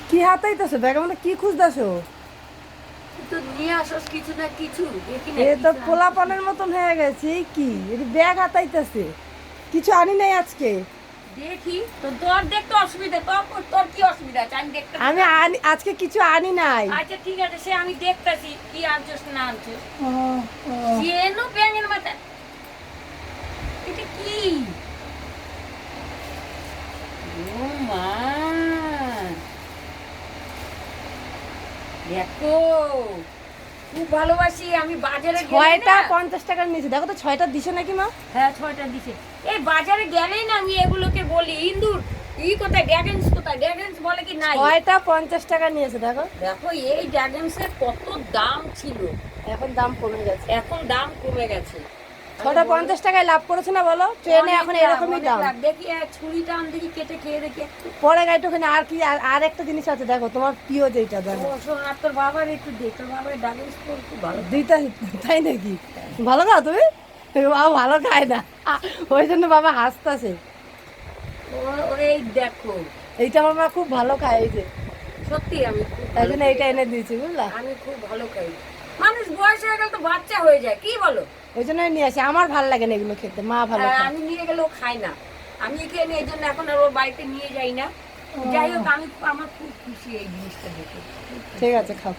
কি হাতাইতেছো ব্যাগের মধ্যে কি খুঁজতেছো? তো নিয়ে আসস কিছু না কিছু দেখি না এ তো কিছু পোলাপানের মতন হয়ে গেছে। এই কি এটা ব্যাগ হাতাইতেছে? কিছু আনি নাই আজকে। দেখি তো তোর দেখতে অসুবিধা, তোর কি অসুবিধা আছে আমি দেখতে আমি আজকে কিছু আনি নাই। আচ্ছা ঠিক আছে, সে আমি দেখতেছি কি আনছিস না আনছিস। ও, ও। যেন ব্যাঙের মাথা, এটা কি? ও মা, দেখো খুব ভালোবাসি আমি। বাজারে গেলেই 6টা না, 50 টাকার নিচে দেখো তো 6টা দিছে নাকি মা? হ্যাঁ 6টা দিছে। এই বাজারে গেলেই না আমি এগুলোকে বলি ইন্দুর কোথায়, ড্রাগনস কোথায়, ড্রাগনস বলে কি নাই। 6টা 50 টাকা নিয়েছে দেখো। দেখো এই ড্রাগনসের কত দাম ছিল, এখন দাম কমে গেছে। এখন দাম কমে গেছে। 6টা 50 টাকায় লাভ করেছে না বলো? ট্রেনে অনেক এখন লাভ, এরকমই অনেক দাম। লাভ। দেখি ছুরিটা আন, দেখি কেটে খেয়ে দেখি একটু। পরে গাইতে ওখানে আর কি আর একটা জিনিস আছে দেখো, তোমার প্রিয় যেটা দেখো। ও শোন, আর তোর বাবার একটু দে, তোর বাবার ড্রাগনস তো খুব ভালো। দুইটা তাই নাকি? ভালো খাও তুমি? বাবা ভালো খায় না, ওই জন্য বাবা হাসতেছে। এই দেখো, এইটা আমার মা খুব ভালো খায়, এই যে সত্যি আমি খুব তাই ভালো জন্য খাই। এইটা এনে দিয়েছি বুঝলা। আমি খুব ভালো খাই। মানুষ বয়স হয়ে গেলে তো বাচ্চা হয়ে যায়, কি বলো? ওই জন্য নিয়ে আসি, আমার ভালো লাগে না এগুলো খেতে, মা ভালো খায়। আমি নিয়ে গেলেও খাই না, আমি খেয়ে নিই, এই জন্য এখন আর ওর বাড়িতে নিয়ে যাই না। যাই হোক, আমি আমার খুব খুশি এই জিনিসটা দেখে। ঠিক আছে খাও।